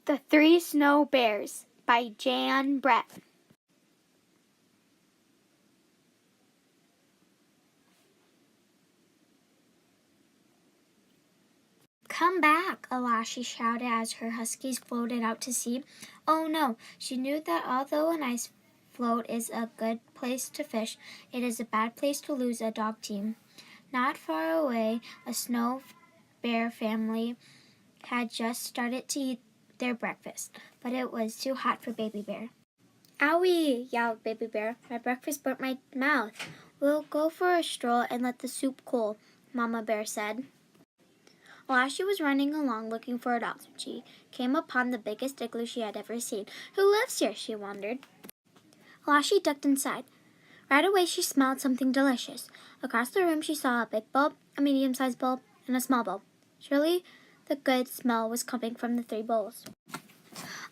The Three Snow Bears by Jan Brett. "Come back," Alashi shouted as her huskies floated out to sea. Oh no, she knew that although an ice float is a good place to fish, it is a bad place to lose a dog team. Not far away, a snow bear family had just started to eat their breakfast, but it was too hot for Baby Bear. "Owie!" yelled Baby Bear. "My breakfast burnt my mouth." "We'll go for a stroll and let the soup cool," Mama Bear said. While she was running along looking for a dog, she came upon the biggest igloo she had ever seen. "Who lives here?" she wondered. Lassie ducked inside. Right away she smelled something delicious. Across the room she saw a big bowl, a medium-sized bowl, and a small bowl. Surely the good smell was coming from the three bowls.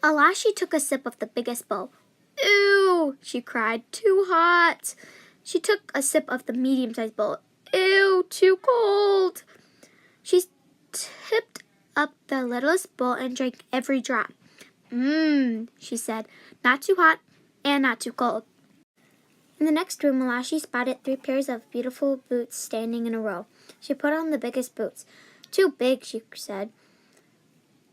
Lassie took a sip of the biggest bowl. "Ew!" she cried. "Too hot!" She took a sip of the medium-sized bowl. "Ew! Too cold!" She tipped up the littlest bowl and drank every drop. She said, "Not too hot and not too cold." In the next room, Lassie spotted 3 pairs of beautiful boots standing in a row. She put on the biggest boots. "Too big," she said.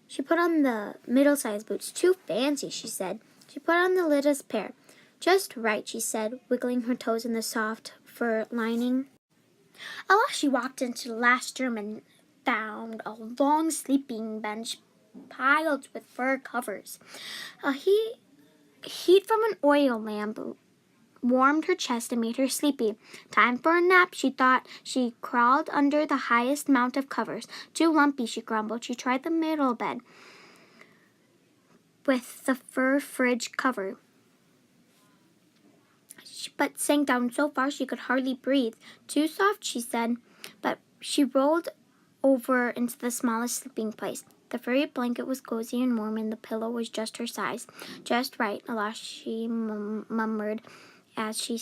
She put on the middle-sized boots. "Too fancy," she said. She put on the littlest pair. "Just right," she said, wiggling her toes in the soft fur lining. Lassie walked into the last room and found a long sleeping bench piled with fur covers. Heat from an oil lamp warmed her chest and made her sleepy. Time for a nap, she thought. She crawled under the highest mount of covers. "Too lumpy," she grumbled. She tried the middle bed with the fur fridge cover, but sank down so far she could hardly breathe. "Too soft," she said, but she rolled over into the smallest sleeping place. The furry blanket was cozy and warm, and the pillow was just her size. "Just right," Lassie murmured as she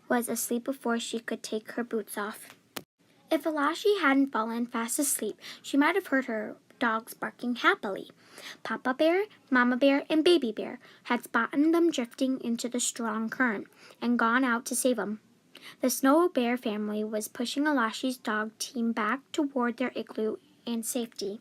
was asleep before she could take her boots off. If Lassie hadn't fallen fast asleep, she might have heard her dogs barking happily. Papa Bear, Mama Bear, and Baby Bear had spotted them drifting into the strong current and gone out to save them. The Snow Bear family was pushing Lassie's dog team back toward their igloo and safety.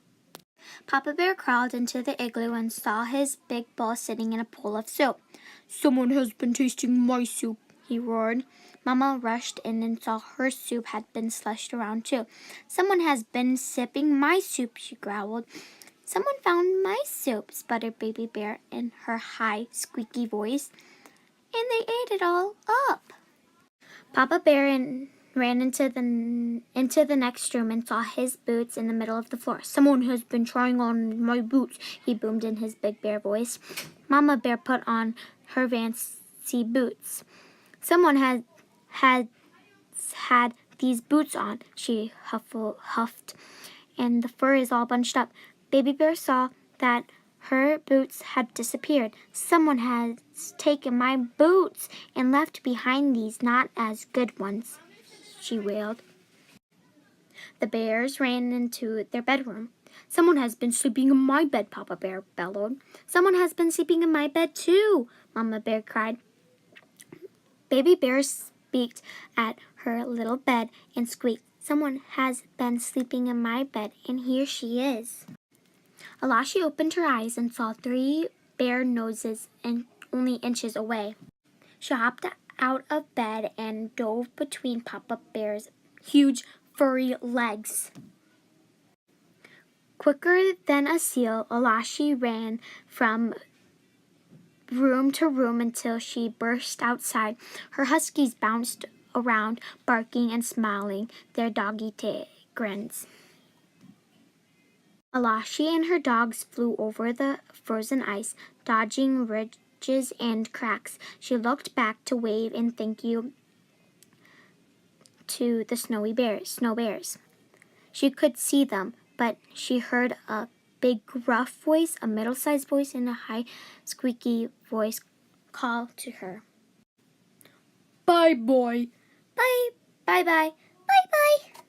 Papa Bear crawled into the igloo and saw his big bowl sitting in a pool of soup. "Someone has been tasting my soup," he roared. Mama rushed in and saw her soup had been slushed around too. "Someone has been sipping my soup," she growled. "Someone found my soup," sputtered Baby Bear in her high, squeaky voice. "And they ate it all up." Papa Bear ran into the next room and saw his boots in the middle of the floor. "Someone has been trying on my boots," he boomed in his big bear voice. Mama Bear put on her fancy boots. "Someone had these boots on," she huffed, "and the fur is all bunched up." Baby Bear saw that her boots had disappeared. "Someone has taken my boots and left behind these not as good ones," she wailed. The bears ran into their bedroom. "Someone has been sleeping in my bed," Papa Bear bellowed. "Someone has been sleeping in my bed too," Mama Bear cried. Baby Bear peeked at her little bed and squeaked, "Someone has been sleeping in my bed, and here she is." Lassie opened her eyes and saw 3 bear noses only inches away. She hopped out of bed and dove between Papa Bear's huge, furry legs. Quicker than a seal, Lassie ran from room to room until she burst outside. Her huskies bounced around, barking and smiling their doggy grins. Lassie and her dogs flew over the frozen ice, dodging ridges and cracks. She looked back to wave and thank you to the snow bears. She could see them, but she heard a big gruff voice, a middle-sized voice, and a high squeaky voice call to her. "Bye, boy." "Bye, bye, bye, bye, bye."